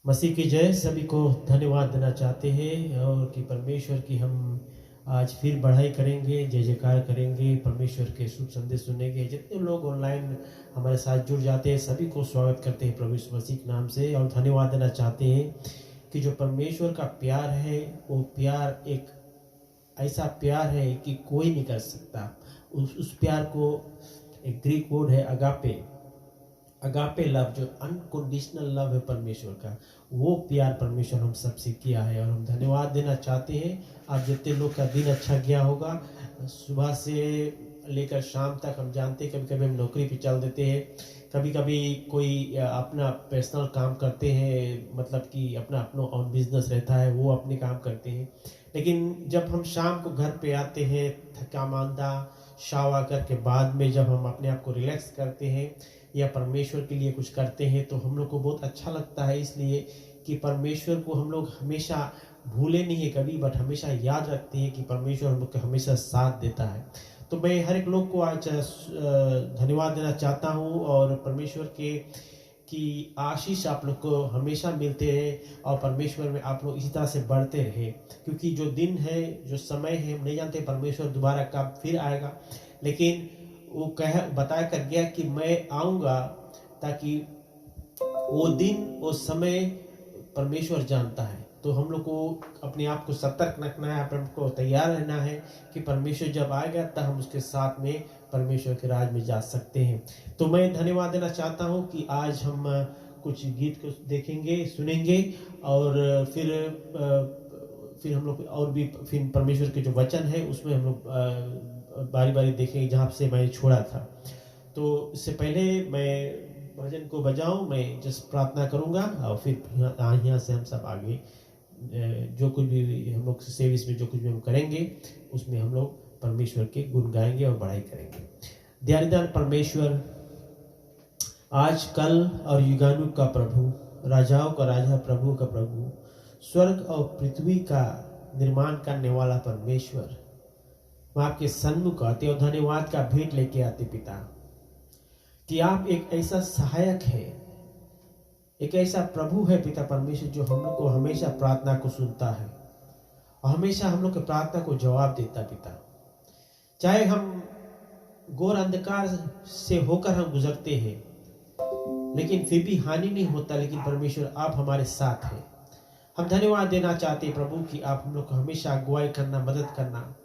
मसीह की जय। सभी को धन्यवाद देना चाहते हैं और कि परमेश्वर की हम आज फिर बढ़ाई करेंगे, जय जयकार करेंगे, परमेश्वर के शुभ संदेश सुनेंगे। जितने लोग ऑनलाइन हमारे साथ जुड़ जाते हैं सभी को स्वागत करते हैं प्रभु यीशु मसीह के नाम से और धन्यवाद देना चाहते हैं कि जो परमेश्वर का प्यार है वो प्यार एक ऐसा प्यार है कि कोई नहीं कर सकता। उस प्यार को एक ग्रीक वर्ड है अगापे, अगापे लव, जो अनकंडीशनल लव है परमेश्वर का, वो प्यार परमेश्वर हम सबसे किया है और हम धन्यवाद देना चाहते हैं। आज जितने लोग का दिन अच्छा गया होगा, सुबह से लेकर शाम तक हम जानते हैं कभी कभी हम नौकरी पे चल देते हैं, कभी कभी कोई अपना पर्सनल काम करते हैं, मतलब कि अपना ऑन बिजनेस रहता है, वो अपने काम करते हैं। लेकिन जब हम शाम को घर पे आते हैं थका मांदा शावा करके, बाद में जब हम अपने आप को रिलैक्स करते हैं या परमेश्वर के लिए कुछ करते हैं तो हम लोग को बहुत अच्छा लगता है, इसलिए कि परमेश्वर को हम लोग हमेशा भूले नहीं है कभी, बट हमेशा याद रखते हैं कि परमेश्वर हम लोग को हमेशा साथ देता है। तो मैं हर एक लोग को आज धन्यवाद देना चाहता हूँ और परमेश्वर के की आशीष आप लोग को हमेशा मिलते रहे और परमेश्वर में आप लोग इसी तरह से बढ़ते रहे, क्योंकि जो दिन है, जो समय है, हम नहीं जानते परमेश्वर दोबारा कब फिर आएगा, लेकिन वो बता कर गया कि मैं आऊँगा, ताकि वो दिन वो समय परमेश्वर जानता है। तो हम लोग को अपने आप को सतर्क रखना है, अपने को तैयार रहना है कि परमेश्वर जब आएगा तब हम उसके साथ में परमेश्वर के राज में जा सकते हैं। तो मैं धन्यवाद देना चाहता हूं कि आज हम कुछ गीत को देखेंगे, सुनेंगे और फिर हम लोग और भी फिर परमेश्वर के जो वचन है उसमें हम लोग बारी बारी देखेंगे जहाँ से मैंने छोड़ा था। तो इससे पहले मैं भजन को बजाऊं, मैं जस्ट प्रार्थना करूंगा और फिर यहाँ से हम सब आगे जो कुछ भी हम लोग सेविस में जो कुछ भी हम करेंगे उसमें हम लोग परमेश्वर के गुण गाएंगे और बढ़ाई करेंगे। दयानिदान परमेश्वर, आज कल और युगानुग का प्रभु, राजाओं का राजा, प्रभु का प्रभु, स्वर्ग और पृथ्वी का निर्माण करने वाला परमेश्वर, हम आपके सन्मुख आते और धन्यवाद का भेंट लेके आते पिता, कि आप एक ऐसा सहायक है, एक ऐसा प्रभु है पिता परमेश्वर, जो हम लोग को हमेशा प्रार्थना को सुनता है और हमेशा हम लोग के प्रार्थना को जवाब देता पिता। चाहे हम घोर अंधकार से होकर हम गुजरते हैं लेकिन फिर भी हानि नहीं होता, लेकिन परमेश्वर आप हमारे साथ हैं। हम धन्यवाद देना चाहते हैं प्रभु कि आप हम लोग को हमेशा अगुवाई करना, मदद करना,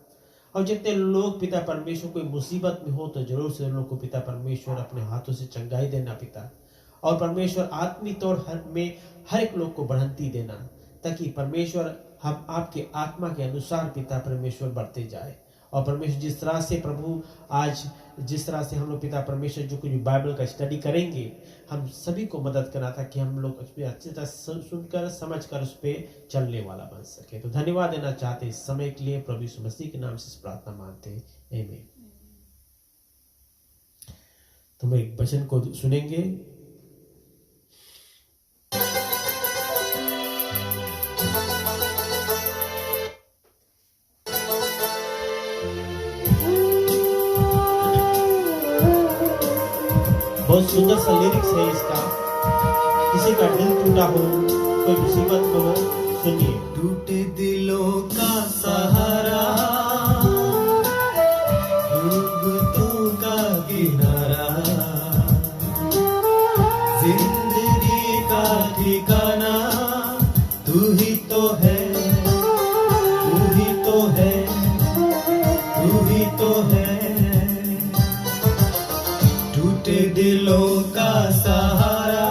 और जितने लोग पिता परमेश्वर कोई मुसीबत में हो तो जरूर से उन लोग को पिता परमेश्वर अपने हाथों से चंगाई देना पिता, और परमेश्वर आत्मिक तौर में हर एक लोग को बढ़ंती देना, ताकि परमेश्वर हम आपके आत्मा के अनुसार पिता परमेश्वर बढ़ते जाए। और परमेश्वर जिस तरह से प्रभु आज जिस तरह से हम लोग पिता परमेश्वर जो कुछ बाइबल का स्टडी करेंगे, हम सभी को मदद करना था कि हम लोग उस पर अच्छी तरह सुनकर समझकर उस पर चलने वाला बन सके। तो धन्यवाद देना चाहते इस समय के लिए, प्रभु यीशु मसीह के नाम से प्रार्थना मानते हैं, आमीन। तो मैं एक वचन को सुनेंगे। बहुत सुंदर सा लिरिक्स है इसका। किसी का दिल टूटा हो, कोई मुसीबत हो, सुनिए। टूटे दिलों का सहारा, डूबतों का किनारा, जिंदगी का ठिकाना तू ही तो है, तू ही तो है, तू ही तो है। टूटे दिलों का सहारा,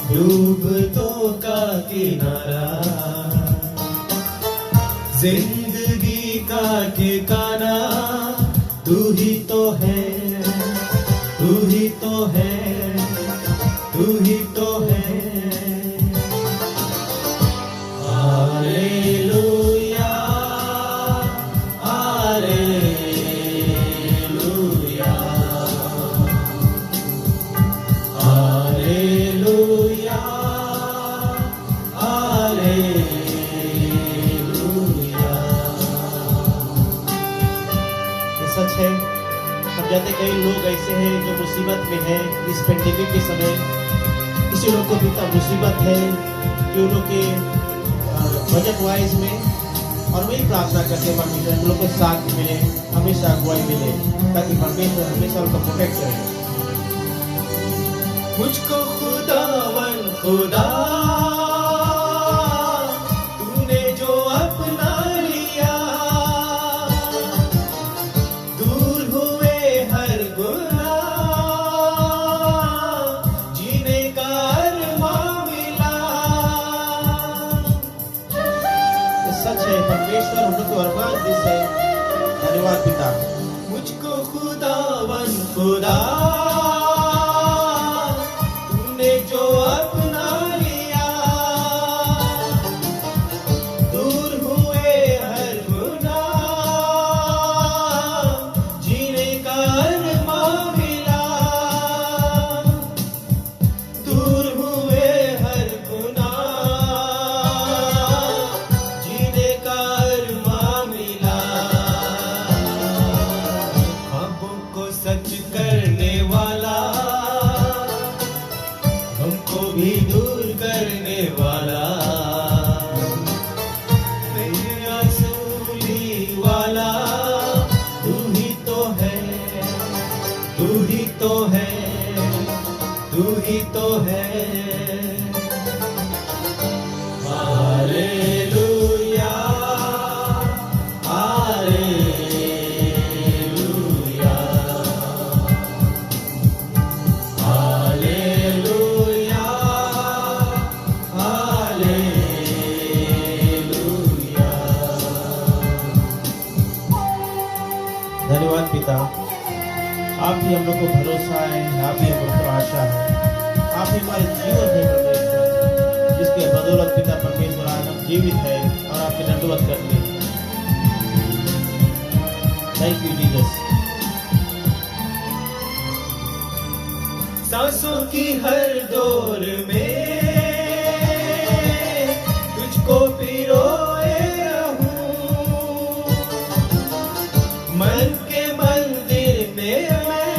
डूबतों का किनारा, जिंदगी का ठिकाना तू ही तो है, तू ही तो है, तू ही तो है। Hallelujah, hallelujah, hallelujah, hallelujah. ये सच है। हम जानते कई लोग ऐसे हैं जो मुसीबत में हैं इस पेंडेमिक के समय, किसी लोग को भी इतना मुसीबत है कि उन लोग के बजट वाइज में, और वही प्रार्थना करते हैं परमेश्वर हम लोग को साथ मिले, हमेशा अगुवाई मिले, ताकि परमेश्वर हमेशा उनको प्रोटेक्ट करे। मुझको खुदावन खुदा तूने जो अपना लिया, दूर हुए हर गुनाह, जीने का अरमान मिला। ये सच है, परमेश्वर हम लोग को अरमान देते हैं। धन्यवाद पिता। मुझको खुदावन खुदा जो अपना लिया, दूर हुए हर गुनाह, जीने का अरमान मिला। दूर हुए हर गुनाह, जीने का अरमान मिला। ख्वाबों को सच करने वाला, हमको भी दूर करने वाला, मेरे असली वाला तू ही तो है, तू ही तो है, तू ही तो है। Hallelujah, hallelujah, hallelujah, hallelujah. धन्यवाद पिता, आप ही हम लोग को भरोसा है, आप ही हम लोग को आशा है, आप ही हमारे जीवन है परमेश्वर, जिसके बदौलत पिता परमेश्वर आज हम जीवित है और आपके दंडवत करते हैं। Thank you Jesus. सांसों की हर दौर में तुझको पिरोए रहूं, मन के मंदिर में मैं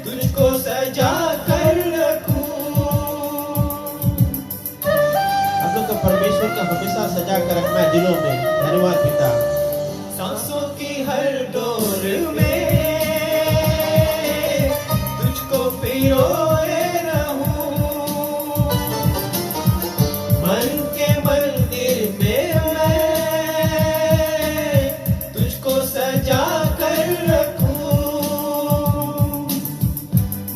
तुझको सजा कर रखूं। हम लोग को परमेश्वर का हमेशा सजा कर रखना है दिलों में। धन्यवाद पिता। सांसों की हर दौर में तुझको पिरोए रहूं, मन के मंदिर में मैं तुझको सजा कर रखूं,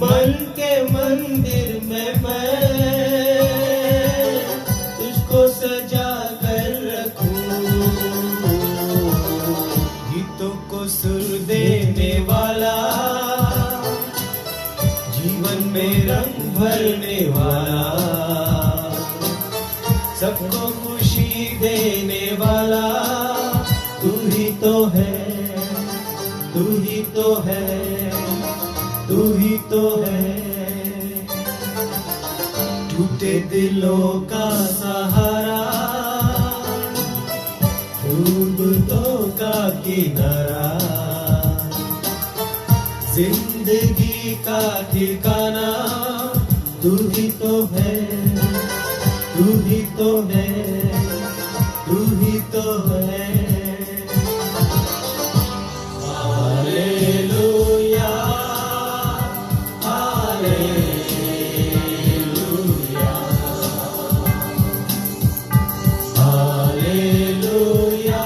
मन के मंदिर में मैं तुझको सजा कर रखूं। गीतों को सुर देने वाला, जीवन में रंग भरने वाला, सबको खुशी देने वाला तू ही तो है, तू ही तो है, तू ही तो है। टूटे दिलों का सहारा, डूबतों का किनारा, जिंदगी का ठिकाना तू ही तो है, तू ही तो है, तू ही तो है। Hallelujah, hallelujah, hallelujah, hallelujah,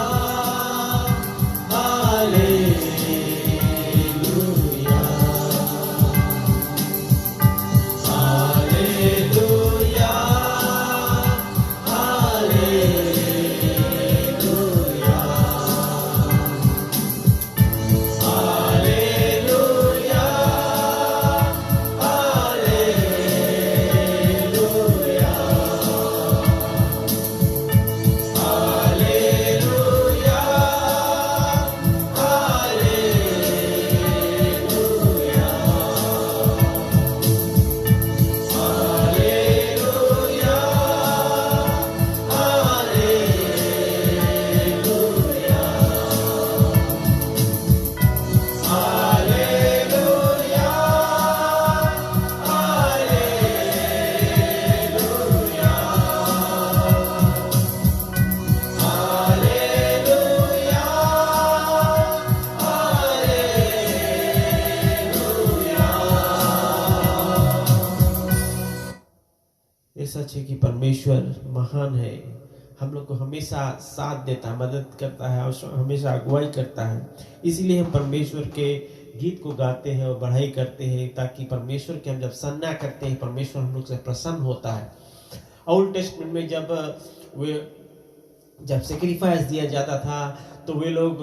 hallelujah, hallelujah, hallelujah, सच है कि परमेश्वर महान है, हम लोग को हमेशा साथ देता है, मदद करता है और हमेशा अगुवाई करता है। इसलिए हम परमेश्वर के गीत को गाते हैं और बढ़ाई करते हैं, ताकि परमेश्वर के हम जब सन्ना करते हैं, परमेश्वर हम लोग से प्रसन्न होता है। ओल्ड टेस्टमेंट में जब सेक्रीफाइस दिया जाता था तो वे लोग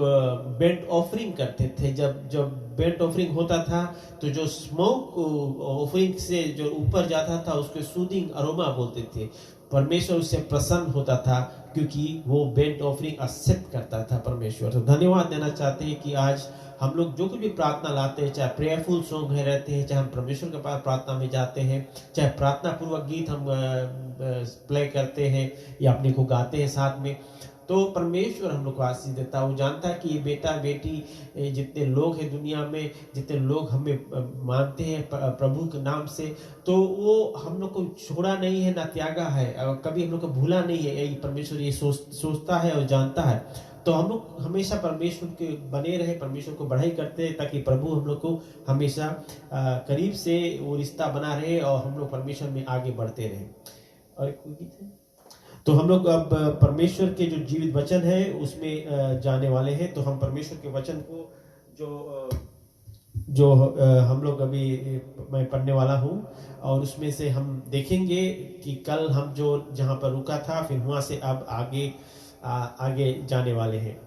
बेंट ऑफरिंग करते थे। जब बेंट ऑफरिंग होता था तो जो स्मोक ऑफरिंग से जो ऊपर जाता था उसको सूदिंग अरोमा बोलते थे। परमेश्वर उससे प्रसन्न होता था क्योंकि वो बेंट ऑफरिंग एक्सेप्ट करता था परमेश्वर। तो धन्यवाद देना चाहते हैं कि आज हम लोग जो कुछ भी प्रार्थना लाते हैं, चाहे प्रेयरफुल सॉन्ग है रहते हैं, चाहे हम परमेश्वर के पास प्रार्थना में जाते हैं, चाहे प्रार्थना पूर्वक गीत हम प्ले करते हैं या अपने को गाते हैं साथ में, तो परमेश्वर हम लोग को आशीष देता है। वो जानता है कि ये बेटा बेटी जितने लोग हैं दुनिया में, जितने लोग हमें मानते हैं प्रभु के नाम से, तो वो हम लोग को छोड़ा नहीं है, ना त्यागा है, और कभी हम लोग को भूला नहीं है। यही परमेश्वर ये सोचता है और जानता है। तो हम लोग हमेशा परमेश्वर के बने रहे, परमेश्वर को बढ़ाई करते हैं, ताकि प्रभु हम लोग को हमेशा करीब से वो रिश्ता बना रहे और हम लोग परमेश्वर में आगे बढ़ते रहे। और कोई गीत है? तो हम लोग अब परमेश्वर के जो जीवित वचन है उसमें जाने वाले हैं। तो हम परमेश्वर के वचन को जो हम लोग अभी मैं पढ़ने वाला हूँ, और उसमें से हम देखेंगे कि कल हम जो जहाँ पर रुका था, फिर वहाँ से अब आगे जाने वाले हैं।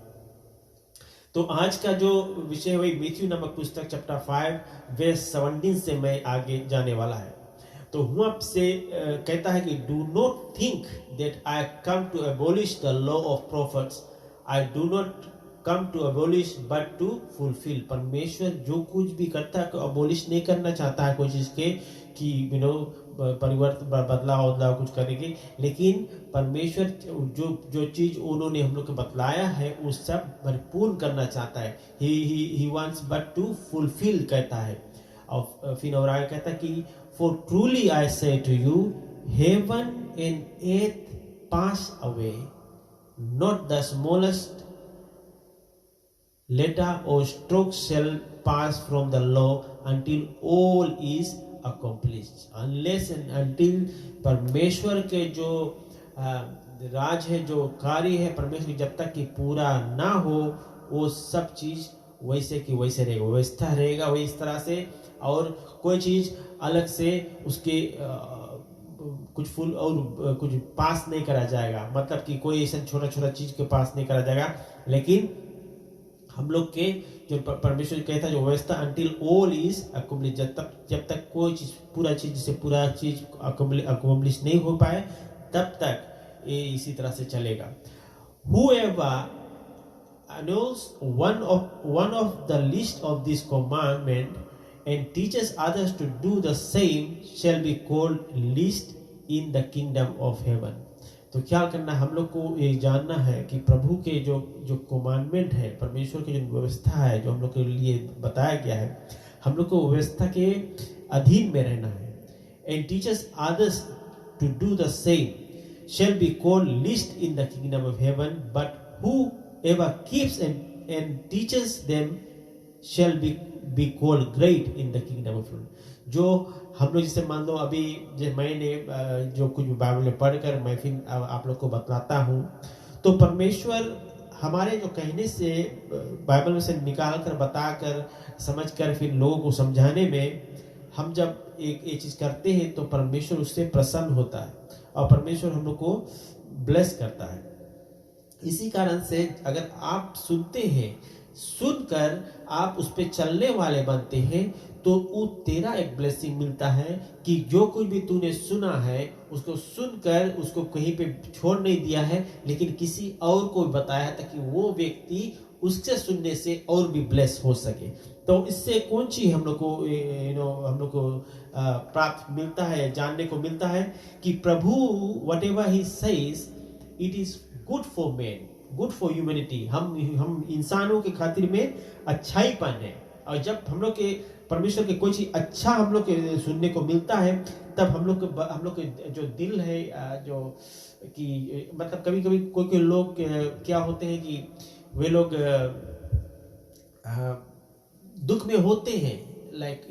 तो आज का जो विषय वही मैथ्यू नामक पुस्तक चैप्टर 5 वर्स 17 से मैं आगे जाने वाला है। तो वहाँ से कहता है कि do not think that I come to abolish the law of prophets, I do not come to abolish but to fulfil. परमेश्वर जो कुछ भी करता है एबॉलिश नहीं करना चाहता है कोई चीज़ के कि परिवर्तन बदलाव कुछ करेंगे, लेकिन परमेश्वर जो चीज उन्होंने हम लोग को बतलाया है वो सब परिपूर्ण करना चाहता है। He wants but to fulfil कहता है। और फिर और आगे कहता है कि for truly I say to you heaven and earth pass away, not the smallest letter or stroke shall pass from the law until all is accomplished। unless and until परमेश्वर के जो राज है, जो कार्य है परमेश्वर, जब तक कि पूरा ना हो वो सब चीज वैसे की वैसे रहेगा, व्यवस्था रहेगा वही इस तरह से, और कोई चीज अलग से उसके कुछ फुल और कुछ पास नहीं करा जाएगा। मतलब कि कोई ऐसा छोटा छोटा चीज के पास नहीं करा जाएगा, लेकिन हम लोग के जो परमेश्वर कहता है जो व्यवस्था अंटिल ऑल इज अकम्प्लिश, जब तक कोई चीज पूरा चीज अकम्प्लिश नहीं हो पाए तब तक ये इसी तरह से चलेगा। Whoever knows one of the least of this commandment and teaches others to do the same shall be called least in the kingdom of heaven। तो क्या करना, हम लोग को ये जानना है कि प्रभु के जो कमांडमेंट है, परमेश्वर की जो व्यवस्था है जो हम लोग के लिए बताया गया है, हम लोग को व्यवस्था के अधीन में रहना है। And teachers others to do the same shall be called least in the kingdom of heaven, but whoever keeps and teaches them shall be called great in the kingdom of heaven। जो हम लोग जैसे मान लो अभी मैंने जो कुछ Bible में पढ़कर मैं फिर आप लोग को बतलाता हूँ, तो परमेश्वर हमारे जो कहने से बाइबल में से निकाल कर बताकर समझकर फिर लोगों को समझाने में हम जब एक चीज करते हैं तो परमेश्वर उससे प्रसन्न होता है और परमेश्वर हम लोग को ब्लेस करता है। इसी कारण से अगर आप सुनते हैं, सुनकर आप उस पे चलने वाले बनते हैं, तो वो तेरा एक ब्लेसिंग मिलता है कि जो कुछ भी तूने सुना है उसको सुनकर उसको कहीं पे छोड़ नहीं दिया है, लेकिन किसी और को बताया है ताकि वो व्यक्ति उससे सुनने से और भी ब्लेस हो सके। तो इससे कौन चीज हम लोग को हम लोग को प्राप्त मिलता है, जानने को मिलता है कि प्रभु whatever he says it is good for man, good for humanity। हम इंसानों के खातिर में अच्छाईपन है, और जब हम लोग के परमेश्वर के कोई चीज अच्छा हम लोग के सुनने को मिलता है, तब हम लोग के जो दिल है जो कि मतलब कभी कभी कोई लोग क्या होते हैं कि वे लोग दुख में होते हैं, लाइक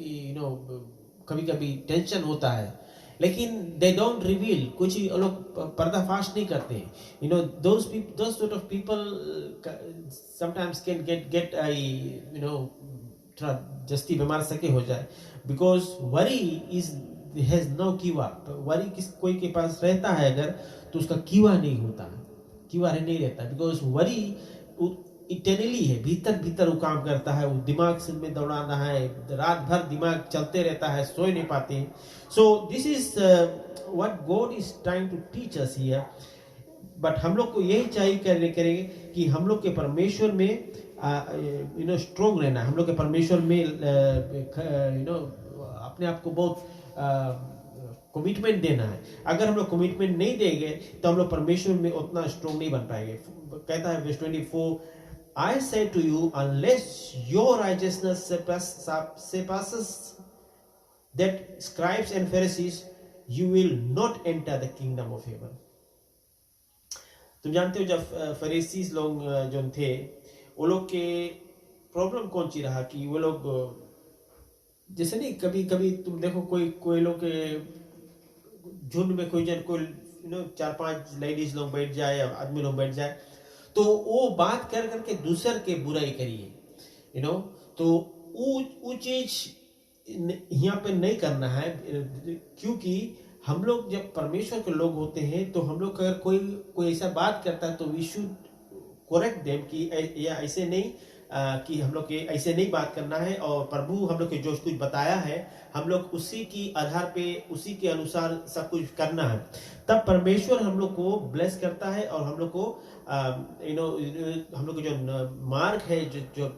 कभी कभी टेंशन होता है, लेकिन दे डोंट रिवील, कुछ ही लोग पर्दाफाश नहीं करते। You know those sort of people sometimes can get you know थोड़ा जस्ती बीमार सके हो जाए, because worry is has no कीवा। वरी कोई के पास रहता है अगर, तो उसका कीवा नहीं होता, कीवा नहीं रहता, बिकॉज वरी इंटरनली है, भीतर भीतर वो काम करता है, वो दिमाग से में दौड़ाना है, रात भर दिमाग चलते रहता है, सो नहीं पाते हैं। So this is what God is trying to teach us here. But हम लोग को यही चाहिए करेंगे कि हम लोग के परमेश्वर में यू नो स्ट्रोंग रहना है, हम लोग के परमेश्वर में यू नो अपने आप को बहुत कमिटमेंट देना है। अगर हम लोग कमिटमेंट नहीं देंगे तो हम लोग परमेश्वर में उतना स्ट्रोंग नहीं बन पाएंगे। कहता है verse 24, I say to you, unless your righteousness surpasses that scribes and Pharisees, you will not enter the kingdom of heaven. तुम जानते हो जब फरीसीस लोग जो थे, वो लोग के प्रॉब्लम कौन सी रहा कि वो लोग जैसे नहीं, कभी कभी तुम देखो कोई लोग के झुंड में कोई यू नो 4-5 लेडीज लोग बैठ जाए या आदमी लोग बैठ जाए, तो वो बात कर करके दूसर के बुराई करिए, यू नो। तो वो चीज यहाँ पे नहीं करना है, क्योंकि हम लोग जब परमेश्वर के लोग होते हैं तो हम लोग अगर कोई ऐसा बात करता है तो वी शुड करेक्ट देम कि या ऐसे नहीं, कि हम लोग के ऐसे नहीं बात करना है, और प्रभु हम लोग के जो कुछ बताया है हम लोग उसी की आधार पे उसी के अनुसार सब कुछ करना है। तब परमेश्वर हम लोग को ब्लेस करता है, और हम लोग को यू नो हम लोग के जो मार्ग है, जो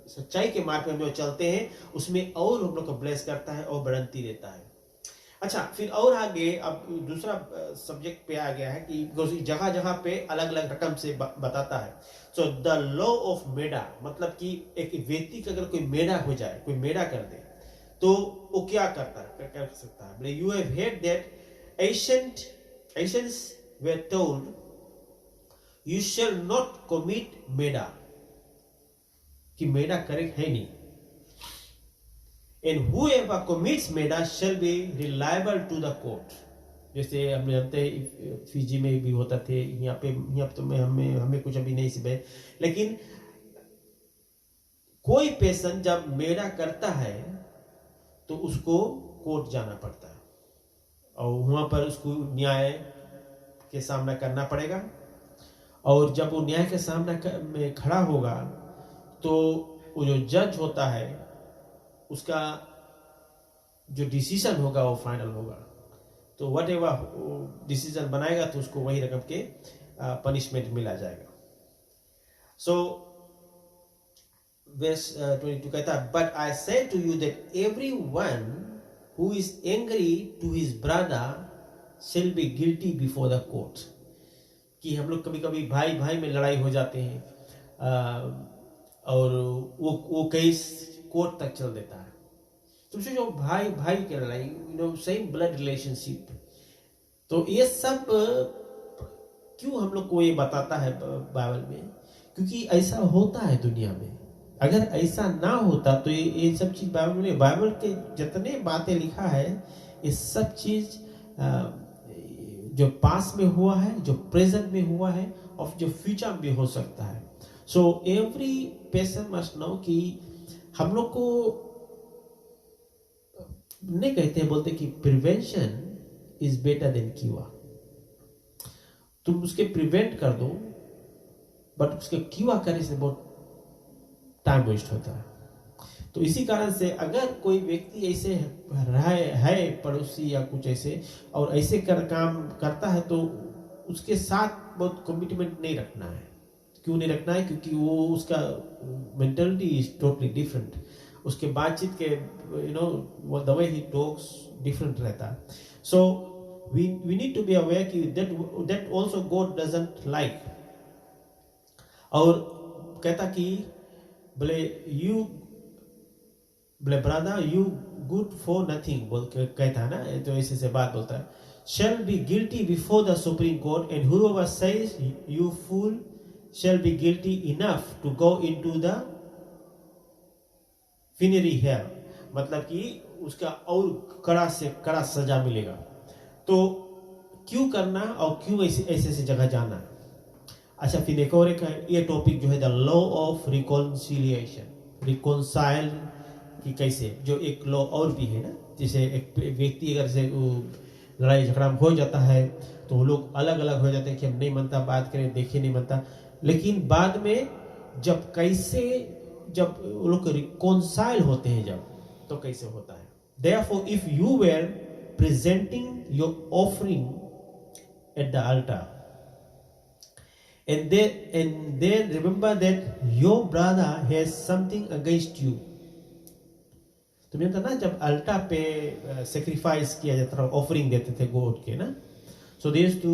सच्चाई के मार्ग पे हम लोग चलते हैं, उसमें और हम लोग को ब्लेस करता है और बढ़ंती देता है। अच्छा, फिर और आगे अब दूसरा सब्जेक्ट पे आ गया है कि जगह जगह पे अलग अलग रकम से बताता है। सो द लॉ ऑफ मेडा, मतलब कि एक व्यक्ति का अगर कोई मेडा हो जाए, कोई मेडा कर दे, तो वो क्या कर सकता है। You have heard that ancients were told you shall not commit मेडा, कि मेडा करेक्ट है नहीं, and whoever commits Meda shall be reliable to the court। जैसे हम जानते हैं फिजी में भी होता थे, यहाँ पे तो हमें कुछ अभी नहीं सिखाए, लेकिन कोई पेशेंट जब मेडा करता है तो उसको कोर्ट जाना पड़ता है, और वहां पर उसको न्याय के सामना करना पड़ेगा, और जब वो न्याय के सामना में खड़ा होगा तो वो जो जज होता है उसका जो डिसीजन होगा वो फाइनल होगा। तो वट एवर डिसीजन बनाएगा तो उसको वही रकम के पनिशमेंट मिला जाएगा। सो वर्स 22 कहता है, but I say to you that everyone who is angry to his brother shall be guilty before the court. कि हम लोग कभी कभी भाई भाई में लड़ाई हो जाते हैं, और वो केस कोर्ट तक चल देता है। तो जो भाई भाई की लड़ाई, you know same blood relationship, तो ये सब क्यों हम लोग को ये बताता है बाइबल में? क्योंकि ऐसा होता है दुनिया में। अगर ऐसा ना होता तो ये सब चीज बाइबल के जितने बातें लिखा है, ये सब चीज जो पास में हुआ है, जो प्रेजेंट में हुआ है, और जो फ्यूचर में हो सकता है। So every person must know कि हम लोग को नहीं कहते हैं, बोलते कि prevention is better than cure. तुम उसके प्रिवेंट कर दो, बट उसके क्यूर करने से बहुत टाइम वेस्ट होता है। तो इसी कारण से अगर कोई व्यक्ति ऐसे है पड़ोसी या कुछ ऐसे, और ऐसे काम करता है, तो उसके साथ बहुत कमिटमेंट नहीं रखना है। क्यों नहीं रखना है? क्योंकि वो उसका मेंटालिटी इज टोटली डिफरेंट, उसके बातचीत के you know the way he talks different रहता है। So we need to be aware कि that also God doesn't like. और कहता कि बोले brother you good for nothing बोल के कहता है ना, तो ऐसे से बात बोलता है, shall be guilty before the supreme court, and whoever says you fool shall be guilty enough to go into the fiery hell। मतलब कि उसका और कड़ा से कड़ा सजा मिलेगा। तो क्यों करना और क्यों ऐसे ऐसे जगह जाना। अच्छा, फिर एक और एक ये टॉपिक जो है the law of reconciliation, reconcile कि कैसे, जो एक लॉ और भी है ना, जैसे एक व्यक्ति अगर से लड़ाई झगड़ा हो जाता है तो वो लोग अलग अलग हो जाते हैं कि हम नहीं मानता, बात करें, देखे नहीं मानता, लेकिन बाद में जब कैसे जब वो लोग रिकॉन्साइल होते हैं जब, तो कैसे होता है। Therefore, if you were presenting your offering at the altar, and then remember that your brother has something against you. तुम्हें तो ना जब अल्टा पे सेक्रीफाइस किया जाता था, ऑफरिंग देते थे गोट के ना, so they used to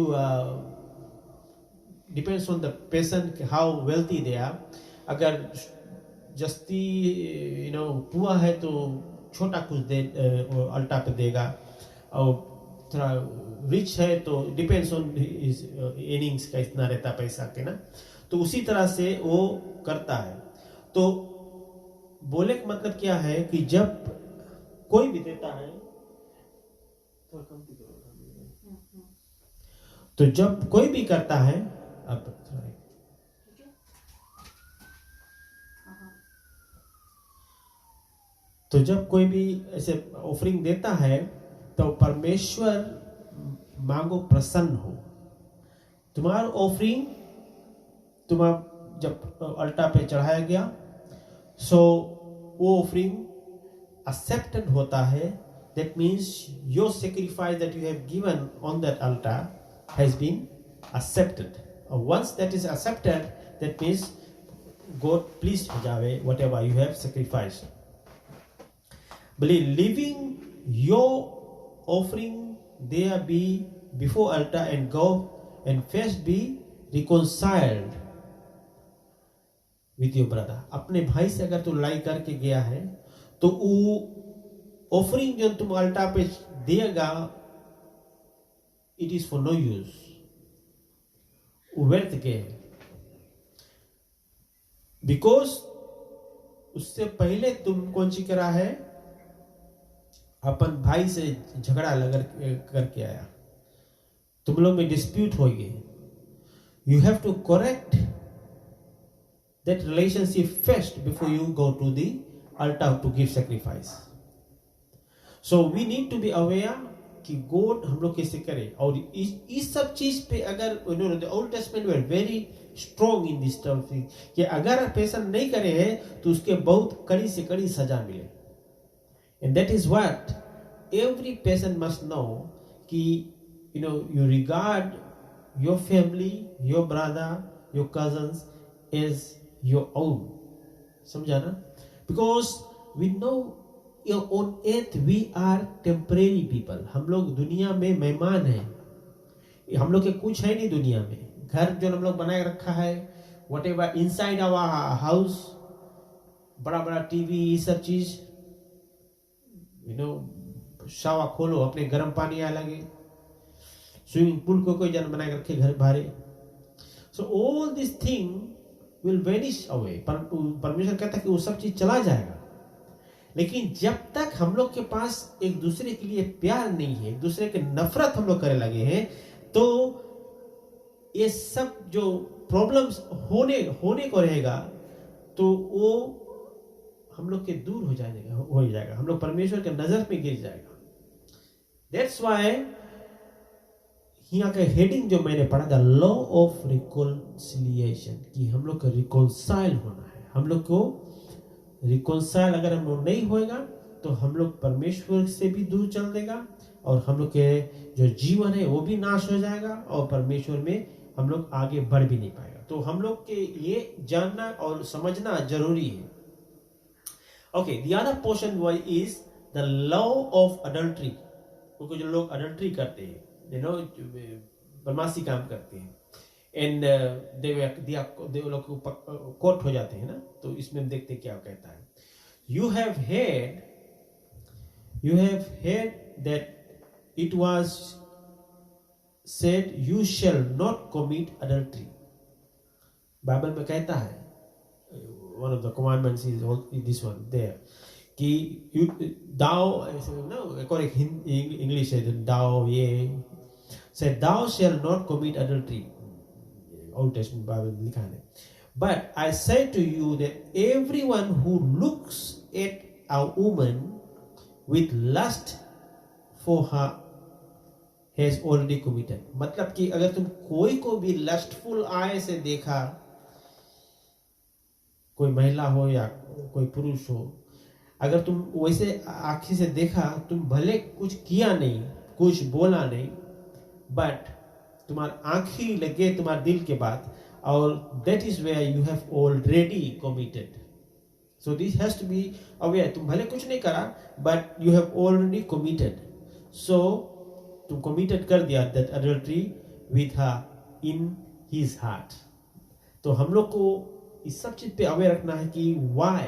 depends on the person how wealthy they are. अगर जस्ती पुआ है तो छोटा कुछ दे अल्टा पे देगा, और थोड़ा रिच है तो डिपेंड्स ऑन इनिंग्स का इतना रहता पैसा के ना, तो उसी तरह से वो करता है। तो बोले का मतलब क्या है कि जब कोई भी देता है तो जब कोई भी करता है, अब तो जब कोई भी ऐसे ऑफरिंग देता है तो परमेश्वर मांगो प्रसन्न हो। तुम्हारा ऑफरिंग जब अल्टा पे चढ़ाया गया, सो वो ऑफरिंग एक्सेप्टेड होता है। That means your sacrifice that you have given on that altar has been accepted. और once that is accepted, that means God please हो जावे whatever you have sacrifice. Leaving your offering there be before altar and go and first be reconciled with your brother. अपने भाई से अगर तू लड़ाई करके गया है तो वो ऑफरिंग जो तुम अल्टा पे देगा, it is for no use, व्यर्थ के, बिकॉज उससे पहले तुम कौन सी करा है, अपन भाई से झगड़ा लगा करके आया, तुम लोग में डिस्प्यूट हो गए। You have to correct that relationship first before you go to the altar to give sacrifice. So we need to be aware कि गॉड हम लोग कैसे करें। और इस सब चीज पे अगर old testament were very strong in this term कि अगर पेशेंट नहीं करे हैं तो उसके बहुत कड़ी से कड़ी सजा मिले। And that is what every person must know, कि you regard your family, your brother, your cousins as your own. समझा ना? Because we know on earth we are temporary people. हम लोग दुनिया में मेहमान हैं, हम लोग के कुछ है नहीं दुनिया में। घर जो हम लोग बनाए रखा है, whatever inside our house, बड़ा बड़ा टीवी, ये सब चीज, शावा खोलो, अपने गर्म पानी आ लगे, स्विमिंग पूल को कोई जन बना के रखे घर बाहर। So all this thing will vanish away. परमेश्वर कहता है कि वो सब चीज चला जाएगा, लेकिन जब तक हम लोग के पास एक दूसरे के लिए प्यार नहीं है, एक दूसरे के नफरत हम लोग करने लगे हैं, तो ये सब जो प्रॉब्लम्स होने को रहेगा, तो वो हम लोग के दूर हो जाएगा, हम लोग परमेश्वर के नजर में गिर जाएगा। दैट्स व्हाई यहाँ का हेडिंग जो मैंने पढ़ा, द लॉ ऑफ रिकॉन्सिलिएशन, कि हम लोग को रिकॉन्साइल होना है। हम लोग को रिकॉन्साइल अगर हम लोग नहीं होएगा तो हम लोग परमेश्वर से भी दूर चल देगा, और हम लोग के जो जीवन है वो भी नाश हो जाएगा, और परमेश्वर में हम लोग आगे बढ़ भी नहीं पाएगा। तो हम लोग के ये जानना और समझना जरूरी है। Okay, the other portion is the law of adultery. क्योंकि जो लोग adultery करते हैं, बदमाशी काम करते हैं, and they लोग कोर्ट हो जाते हैं ना, तो इसमें हम देखते हैं क्या कहता है। You have heard that it was said, you shall not commit adultery. Bible में कहता है, one of the commandments is this one there, कि thou, no, according to English said thou, yeah, said thou shall not commit adultery. Old Testament Bible लिखा है. But I say to you that everyone who looks at a woman with lust for her has already committed. मतलब कि अगर तुम कोई को भी lustful eye से देखा, कोई महिला हो या कोई पुरुष हो, अगर तुम वैसे आँखी से देखा, तुम भले कुछ किया नहीं, कुछ बोला नहीं, बट तुम्हारा आँखी लगे तुम्हारे दिल के बाद, और that is where you have already committed. So this has to be aware. तुम भले कुछ नहीं करा, but you have already committed. So तुम committed कर दिया that adultery with her in his heart. तो हम लोग को इस सब चीज पे अवेयर रखना है कि why,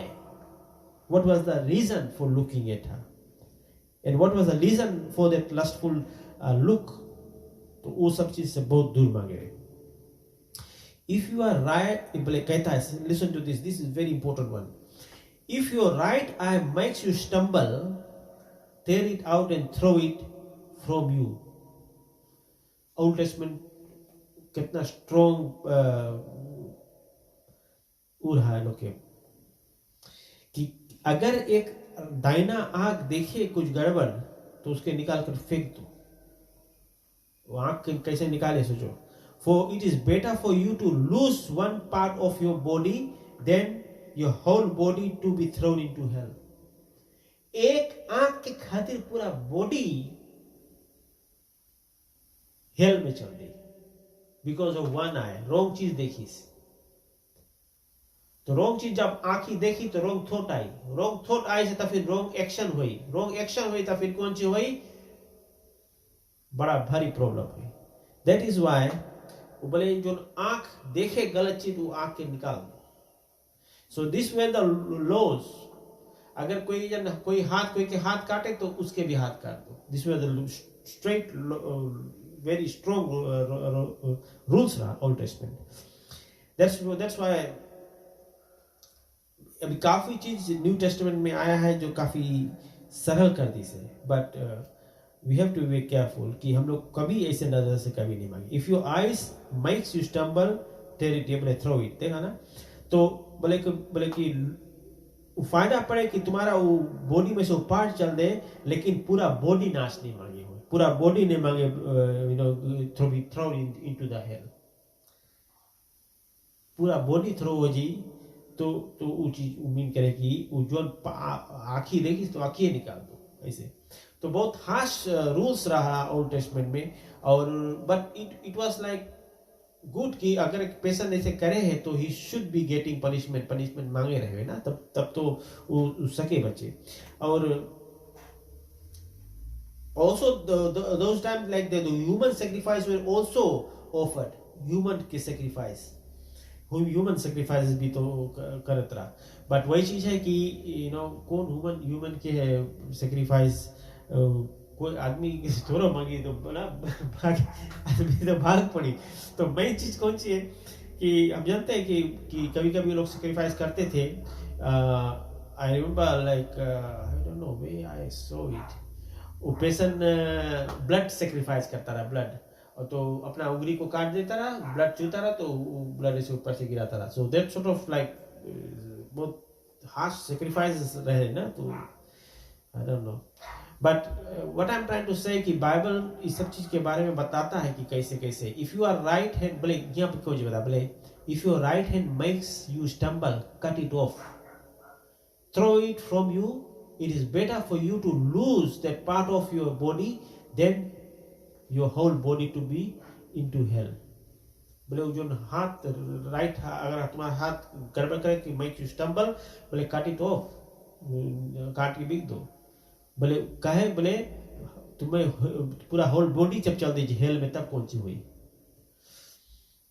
what was the reason for looking at her, and what was the reason for that lustful look. तो वो सब चीज से बहुत दूर मांगे. If you are right, कहता है, listen to this is very important one. If your right eye makes you stumble, tear it out and throw it from you. Old Testament कितना strong रहा है लोग के, कि अगर एक दाहिना आंख देखे कुछ गड़बड़ तो उसके निकाल कर फेंक दो. वो आंख कैसे निकाले सोचो. For it is better for you to lose one part of your body than your whole body to be thrown into hell. एक आंख के खातिर पूरा बॉडी हेल में चल गई because of one I. Wrong चीज देखी, तो रॉन्ग चीज जब आंखी देखी तो wrong thought I, wrong thought I से तो फिर रॉन्ग एक्शन हुई, रॉन्ग एक्शन हुई तो फिर कौन सी हुई, बड़ा भारी प्रॉब्लम हुई. दैट इज वाई वो बोले जो आंख देखे गलत चीज वो आंख के निकाल दो. So this way the laws. अगर कोई हाथ कोई के हाथ काटे तो उसके भी हाथ काट दो. This way the straight very strong rules रहा ओल्ड टेस्टमेंट. दैट्स व्हाई अभी काफी चीज न्यू टेस्टमेंट में आया है जो काफी सरल कर दी से, but we have to be careful कि हम लोग कभी ऐसे नजर से कभी नहीं मांगे. If your eyes makes you stumble tear it, बोले थ्रो इट. देखा ना, तो बोले कि फायदा पड़े कि तुम्हारा वो बॉडी में से पार्ट चल दे, लेकिन पूरा बॉडी नाश नहीं मांगे हो, पूरा बॉडी नहीं मांगे, you know, throw into the hell. पूरा बॉडी थ्रो हो जी तो वो चीज मीन करे कि वो जो आंखी देखी तो आंखी निकाल दो ऐसे. तो बहुत हार्श रूल्स रहा ओल्ड टेस्टमेंट में. और but it was like good कि अगर एक पेशेंट ऐसे करे है तो he should be getting punishment मांगे रहे ना, तब तो वो सके बच्चे. और also those times like the human sacrifice were also offered. Human के sacrifice, ह्यूमन sacrifices भी तो करत रहा. बट वही चीज है कि यू नो कौन ह्यूमन के sacrifice, कोई आदमी थोड़ा मांगी तो बोला आदमी तो भाग पड़ी. तो मेन चीज कौन सी है कि हम जानते हैं कि कभी कभी लोग सेक्रीफाइस करते थे. I remember like I don't no way I saw it. वो पेशेंट ब्लड सेक्रीफाइस करता रहा, ब्लड, और तो अपना उंगली को काट देता रहा, ब्लड चूता रहा तो ब्लड ऐसे ऊपर से गिराता रहा. So that sort of like बहुत हार्श सेक्रीफाइस रहे ना. तो I don't know, but what I am trying to say कि बाइबल इस सब चीज के बारे में बताता है कि कैसे कैसे. If you are right hand, बोले यहाँ पे क्यों बता, बोले if your right hand makes you stumble, cut it off, throw it from you. It is better for you to lose that part of your body than your whole body to be into hell. बोले जो हाथ right, अगर तुम्हारा हाथ गड़बड़ करे कि make you stumble, बोले काट इट ऑफ, काट के बिक दो. बोले कहे, बोले तुम्हें पूरा होल बॉडी जब चल दीजिए हेल में तब कौन सी हुई.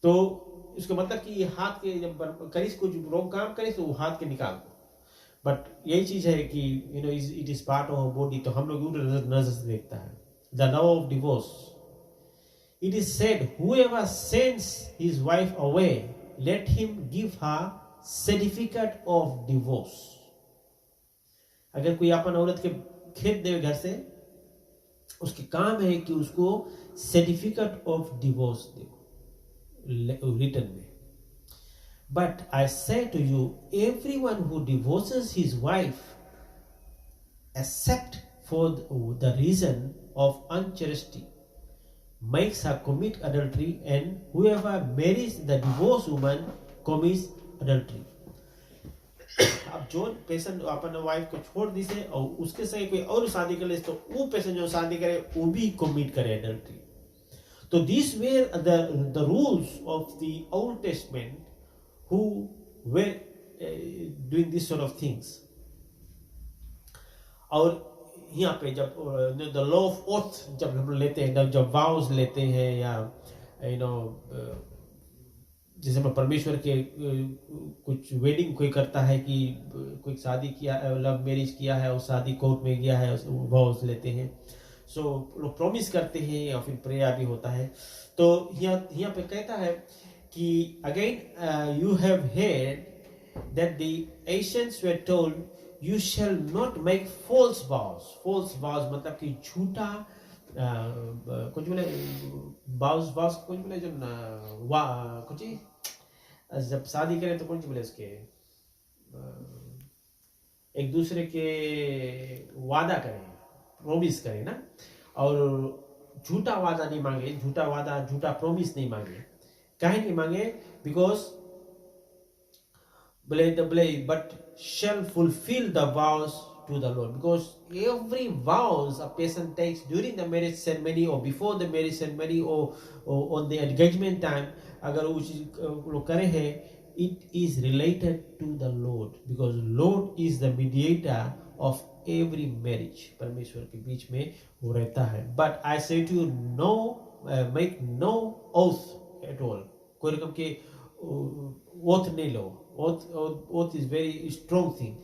तो इसका मतलब कि हाथ के जब करीस कुछ रॉन्ग काम करीस तो वो हाथ के निकाल दो. बट यही चीज है कि you know it is part of body. तो हम लोग नजर से देखता है. The law of divorce, it is said whoever sends his wife away, let him give her certificate of divorce. अगर कोई अपन औरत के खेत दे घर से, उसके काम है कि उसको certificate of divorce they return में. But I say to you, everyone who divorces his wife except for the reason of unchastity makes her commit adultery, and whoever marries the divorced woman commits adultery. अब जो patient अपन wife को छोड़ दी से और उसके संग कोई और शादी कर ले तो वो पेशेंट जो शादी करे वो भी कमिट करे एडल्ट्री. तो this were the rules of the Old Testament who were doing this sort of things. और यहाँ पे जब the law of oath जब हम लेते हैं, जब vows लेते हैं, या जैसे मैं परमेश्वर के कुछ वेडिंग कोई करता है कि कोई शादी किया, लव मैरिज किया है और शादी कोर्ट में गया है, vows लेते हैं. सो लोग प्रॉमिस करते हैं या फिर प्रेयर भी होता है. तो यहाँ पे कहता है कि again you have heard that the ancients were told you shall not make false vows. False vows मतलब कि झूठा कुछ बोले vows कुछ बोले जो कुछ जब शादी करें तो कुछ बोले उसके एक दूसरे के वादा करें, प्रॉमिस करें ना, और झूठा वादा नहीं मांगे, झूठा प्रॉमिस नहीं मांगे. काहे नहीं मांगे? Because but shall fulfill the vows to the Lord, because every vows a person takes during the marriage ceremony or before the marriage ceremony or on the engagement time, अगर वो चीज लोग करे हैं, it is related to the Lord, because Lord is the mediator of every marriage. परमेश्वर के बीच में वो रहता है. But I say to you, no, make no oath at all. कोई रकम के oath नहीं लो. Oath is very strong thing,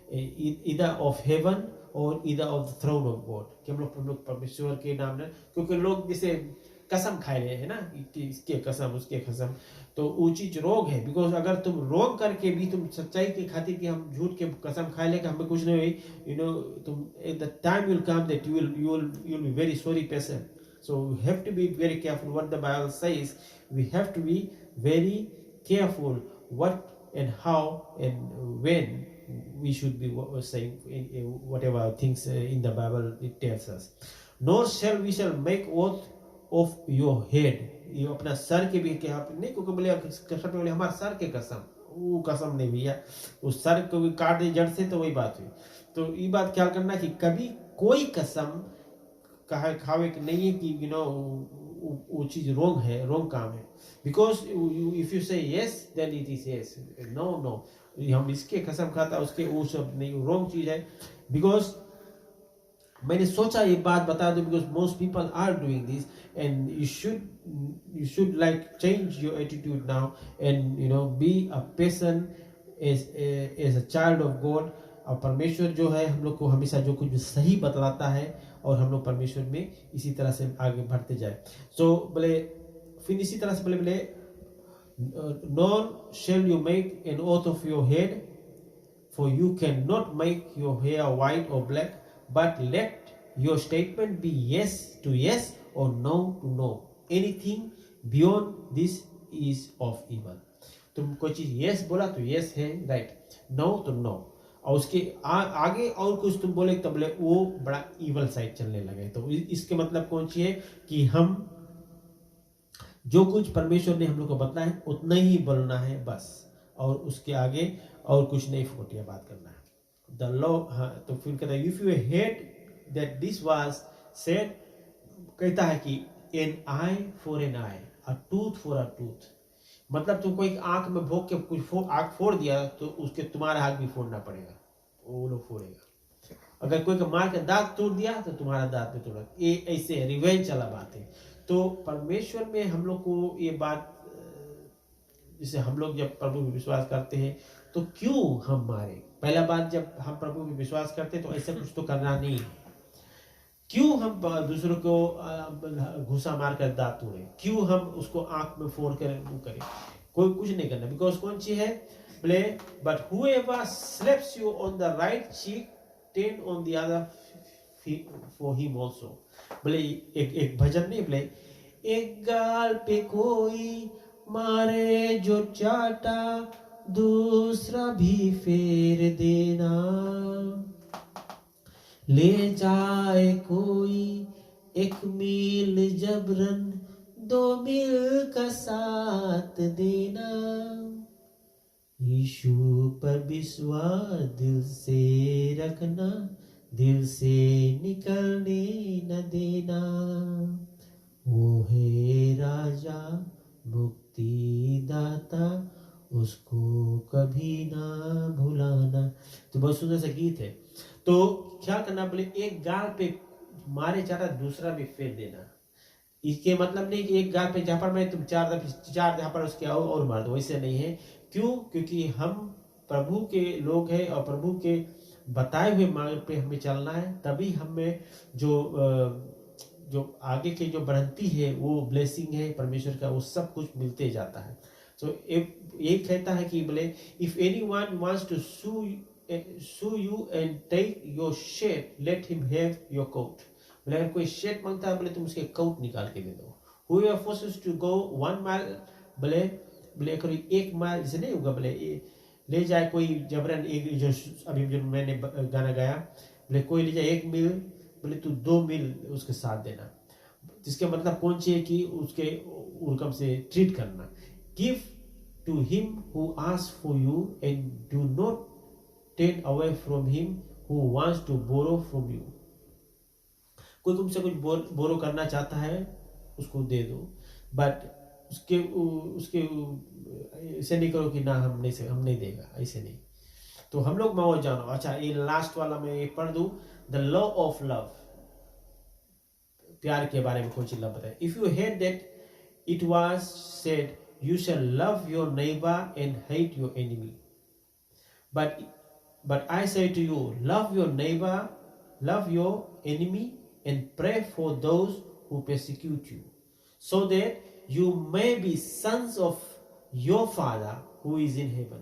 either of heaven or either of the throne of God. कि हम लोग परमेश्वर के नाम में, क्योंकि लोग जैसे कसम खाए रहे हैं ना कि इसके कसम उसके कसम, तो वो चीज रोग है. बिकॉज अगर तुम रोग करके भी तुम सच्चाई के खातिर कि हम झूठ के कसम खाए ले कि हमें कुछ नहीं हुई, तुम the time will come that you will be very sorry person. So we have to be very careful what the Bible says. We have to be very careful what and how and when we should be saying in whatever things in the Bible it tells us. Nor shall we make oath of your head. ये अपना sir के भी क्या नहीं, क्योंकि बोले हमारे sir के कसम, वो कसम नहीं भैया, उस सर को भी काट दे जड़ से, तो वही बात हुई. तो ये बात ख्याल करना कि कभी कोई कसम खावे नहीं है कि वो चीज रोंग है, रोंग काम है. Because if you say yes then it is yes, no हम इसके कसम खाता उसके वो सब नहीं, रोंग चीज है. बिकॉज मैंने सोचा ये बात बता दूं, because most people are doing this, and you should like change your attitude now and be a person as a child of God. और परमेश्वर जो है हम लोग को हमेशा जो कुछ सही बतलाता है, और हम लोग परमेश्वर में इसी तरह से आगे बढ़ते जाए. सो बोले फिर इसी तरह से बोले nor shall you make an oath of your head, for you cannot make your hair white or black, but let your statement be yes to yes or no to no. Anything beyond this is of evil. तुम कोई चीज yes बोला तो yes है, right, no तो no, और उसके आगे और कुछ तुम बोले तब बोले वो बड़ा इवल साइड चलने लगे. तो इसके मतलब कौन सी है कि हम जो कुछ परमेश्वर ने हम लोग को बताया है उतना ही बोलना है बस, और उसके आगे और कुछ नहीं फोटिया बात करना है. द लॉ, तो फिर कहता है if you heard that this was said, कहता है कि an eye for an eye, a tooth for a tooth. मतलब तुम कोई आंख में भोग के कुछ आंख फोड़ दिया तो उसके तुम्हारा आंख भी फोड़ना पड़ेगा, वो लोग फोड़ेगा. अगर कोई का मार के दांत तोड़ दिया तो तुम्हारा दांत भी तोड़ा. ये ऐसे रिवेंज वाला बात है. तो परमेश्वर में हम लोग को ये बात, जैसे हम लोग जब प्रभु में विश्वास करते हैं तो क्यों हम मारे. पहला बात, जब हम प्रभु में विश्वास करते हैं तो ऐसा कुछ तो करना नहीं है. क्यों हम दूसरों को घुसा मार कर दांत तोड़े, क्यों हम उसको आंख में फोड़ कर वो करें, कोई कुछ नहीं करना. बिकॉज कौन सी है बोले, but whoever slaps you on the right cheek 10 on the other for him also. बोले एक भजन नहीं, बोले एक गाल पे कोई मारे जो चाटा दूसरा भी फेर देना, ले जाए कोई एक मील जबरन 2 मील का साथ देना, यीशु पर विश्वास दिल से रखना, दिल से निकलने न देना, वो है राजा मुक्ति दाता, उसको कभी ना भुलाना। तो बहुत सुंदर सा गीत है। तो क्या करना, बोले एक गाल पे मारे चाटा दूसरा भी फेर देना। इसके मतलब नहीं कि एक गाल पे झापड़ में तुम 4 झापड़ उसके और मार दो, वैसे नहीं है। क्यों? क्योंकि हम प्रभु के लोग हैं और प्रभु के बताए हुए मार्ग पे हमें चलना है, तभी हमें जो आगे के जो बढ़ंती है वो ब्लेसिंग है परमेश्वर का, वो सब कुछ मिलते जाता है। तो ये कहता है कि बोले if anyone wants to sue you and take your shirt, let him have your coat. बोले अगर कोई शर्ट मांगता है, बोले तुम उसके कोट निकाल के दे दो। Whoever forces to go 1 mile, बोले कोई 1 माइल से नहीं होगा, बोले ले जाए कोई जबरन, एक जो अभी जो मैंने गाना गाया, बोले कोई ले जाए 1 मील, बोले तू 2 मील उसके साथ देना। जिसके मतलब कौन चाहिए कि उसके उर्कम से ट्रीट करना। Give to him who ask for you and do not take away from him who wants to borrow from you. कोई तुमसे कुछ बोरो करना चाहता है, उसको दे दो, बट उसके ऐसे नहीं करो कि ना हम नहीं देगा, ऐसे नहीं। तो हम लोग मैं जानो। अच्छा, ये लास्ट वाला मैं ये पढ़ दूं, द लॉ ऑफ लव, प्यार के बारे में कोई चीज बताए। If you hate that it was said you shall love your neighbour and hate your enemy, but I say to you love your neighbour, love your enemy and pray for those who persecute you, so that you may be sons of your father who is in heaven.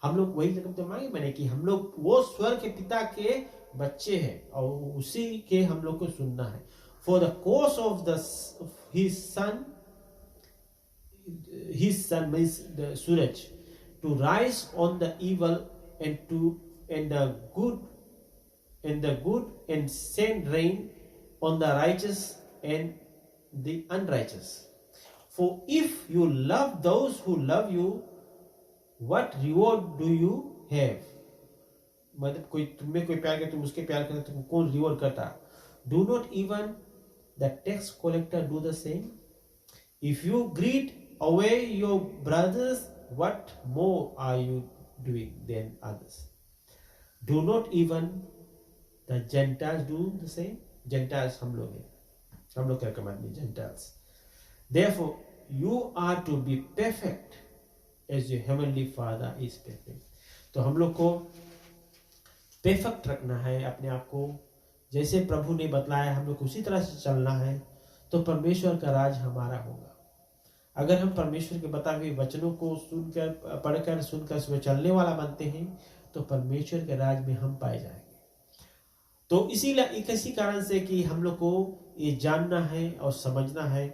हम लोग वही रकम तो मांगे मैंने कि हम लोग वो स्वर्ग के पिता के बच्चे हैं और उसी के हम लोग को सुनना है। For the cause of his son means the Suraj, to rise on the evil and the good and send rain on the righteous and the unrighteous. For if you love those who love you, what reward do you have? मतलब कोई तुम्हें कोई प्यार करे, तुम उसके प्यार करते, तुमको कौन रिवॉर्ड करता? Do not even the tax collector do the same? If you greet away your brothers, what more are you doing than others? Do not even the Gentiles do the same? Gentiles हम लोग हैं, हम लोग क्या कमाते हैं? Gentiles. Therefore, you are to be perfect as your heavenly Father is perfect. तो हम लोग को परफेक्ट रखना है अपने आप को, जैसे प्रभु ने बतलाया हम लोग उसी तरह से चलना है, तो परमेश्वर का राज हमारा होगा। अगर हम परमेश्वर के बताए हुए वचनों को सुनकर, पढ़कर, सुनकर उसमें चलने वाला बनते हैं, तो परमेश्वर के राज में हम पाए जाएंगे। तो इसी कारण से कि हम लोग को ये जानना है और समझना है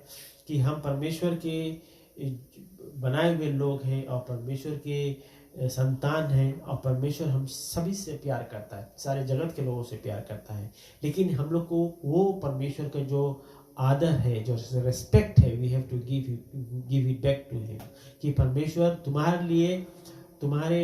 कि हम परमेश्वर के बनाए हुए लोग हैं और परमेश्वर के संतान हैं, और परमेश्वर हम सभी से प्यार करता है, सारे जगत के लोगों से प्यार करता है। लेकिन हम लोग को वो परमेश्वर का जो आदर है, जो रेस्पेक्ट है, we have to give it back to him. कि परमेश्वर तुम्हारे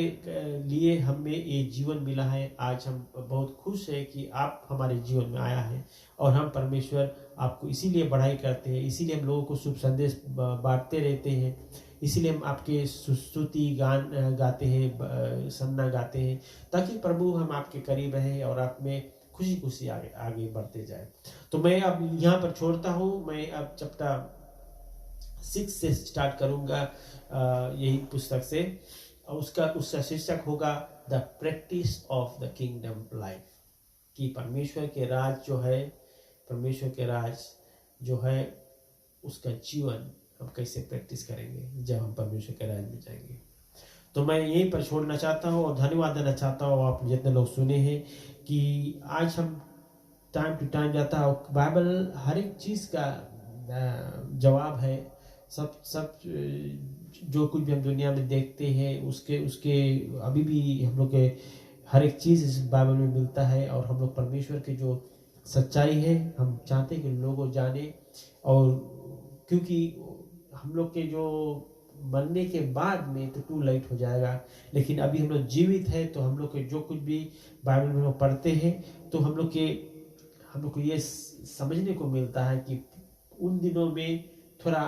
लिए हमें ये जीवन मिला है। आज हम बहुत खुश है कि आप हमारे जीवन में आया है, और हम परमेश्वर आपको इसीलिए बढ़ाई करते हैं, इसीलिए हम लोगों को शुभ संदेश बांटते रहते हैं, इसीलिए हम आपके स्तुति गान गाते हैं, सन्ना गाते हैं, ताकि प्रभु हम आपके करीब रहें और आप में खुशी खुशी आगे बढ़ते जाए। तो मैं अब यहाँ पर छोड़ता हूँ। मैं अब चैप्टर 6 से स्टार्ट करूँगा यही पुस्तक से, और उसका शीर्षक होगा the practice of the kingdom life. कि परमेश्वर के राज जो है, परमेश्वर के राज जो है, उसका जीवन हम कैसे प्रैक्टिस करेंगे जब हम परमेश्वर के राज में जाएंगे। तो मैं यहीं पर छोड़ना चाहता हूँ और धन्यवाद देना चाहता हूँ आप जितने लोग सुने हैं कि आज हम टाइम टू टाइम जाता है और बाइबल हर एक चीज़ का जवाब है। सब सब जो कुछ भी हम दुनिया में देखते हैं उसके उसके अभी भी हम लोग के हर एक चीज़ इस बाइबल में मिलता है। और हम लोग परमेश्वर की जो सच्चाई है हम चाहते हैं कि लोग जाने। और क्योंकि हम लोग के जो मरने के बाद में तो टू लाइट हो जाएगा, लेकिन अभी हम लोग जीवित है तो हम लोग के जो कुछ भी बाइबल में हम लोग पढ़ते हैं तो हम लोग को ये समझने को मिलता है कि उन दिनों में थोड़ा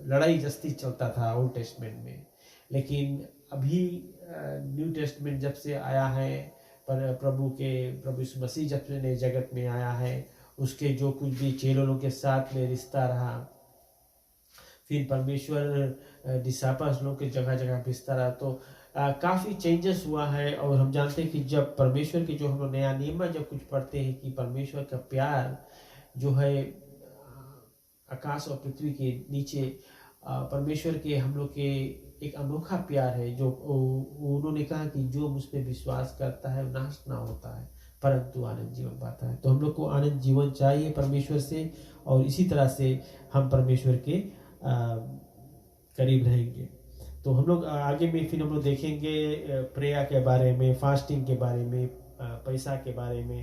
लड़ाई जस्ती चलता था ओल्ड टेस्टमेंट में, लेकिन अभी न्यू टेस्टमेंट जब से आया है पर प्रभु यीशु मसीह जब से नए जगत में आया है उसके जो कुछ भी चेलों के साथ में रिश्ता रहा, फिर परमेश्वर डिसाइपल्स लोग के जगह जगह रिश्ता रहा, तो काफ़ी चेंजेस हुआ है। और हम जानते हैं कि जब परमेश्वर के जो हम लोग नया नियम जब कुछ पढ़ते हैं कि परमेश्वर का प्यार जो है आकाश और पृथ्वी के नीचे परमेश्वर के हम लोग के एक अनोखा प्यार है जो उन्होंने कहा कि जो मुझ पर विश्वास करता है नाश ना होता है परंतु आनंद जीवन पाता है। तो हम लोग को आनंद जीवन चाहिए परमेश्वर से और इसी तरह से हम परमेश्वर के करीब रहेंगे। तो हम लोग आगे में फिर हम लोग देखेंगे प्रेयर के बारे में, फास्टिंग के बारे में, पैसा के बारे में,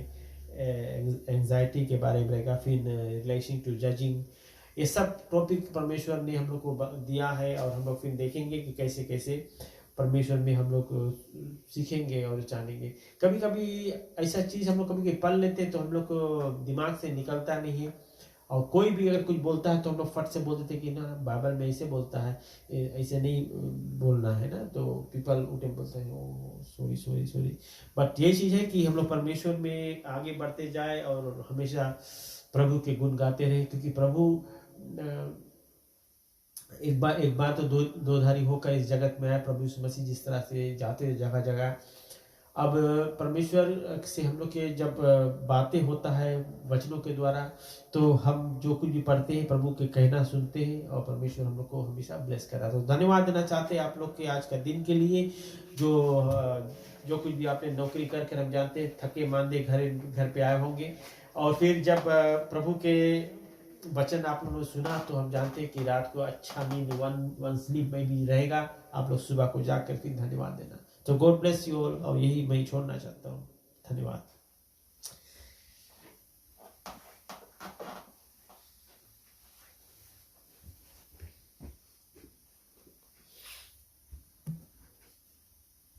एंजाइटी के बारे में रहेगा, फिर रिलेशन टू जजिंग, ये सब टॉपिक परमेश्वर ने हम लोग को दिया है। और हम लोग फिर देखेंगे कि कैसे कैसे परमेश्वर में हम लोग सीखेंगे और जानेंगे। कभी कभी ऐसा चीज़ हम लोग कभी कभी पढ़ लेते हैं तो हम लोग को दिमाग से निकलता नहीं है और कोई भी अगर कुछ बोलता है तो हम लोग फट से बोल देते कि ना बाइबल में ऐसे बोलता है, ऐसे नहीं बोलना है ना, तो पीपल उठे बोलते हैं ओ सॉरी सॉरी सॉरी। बट ये चीज़ है कि हम लोग परमेश्वर में आगे बढ़ते जाए और हमेशा प्रभु के गुण गाते रहे, क्योंकि प्रभु एक बार तो दो धारी होकर इस जगत में आया प्रभु यीशु मसीह, जिस तरह से जाते जगह जगह। अब परमेश्वर से हम लोग के जब बातें होता है वचनों के द्वारा तो हम जो कुछ भी पढ़ते हैं प्रभु के कहना सुनते हैं और परमेश्वर हम लोग को हमेशा ब्लेस कर रहा है। तो धन्यवाद देना चाहते हैं आप लोग के आज का दिन के लिए, जो कुछ भी आपने नौकरी करके हम जानते हैं थके मांदे घर पे आए होंगे और फिर जब प्रभु के वचन आप लोगों ने सुना तो हम जानते हैं कि रात को अच्छा नींद वन स्लीप में भी रहेगा। आप लोग सुबह को जाकर फिर धन्यवाद देना। तो गॉड ब्लेस यू ऑल, और यही मैं छोड़ना चाहता हूँ। धन्यवाद।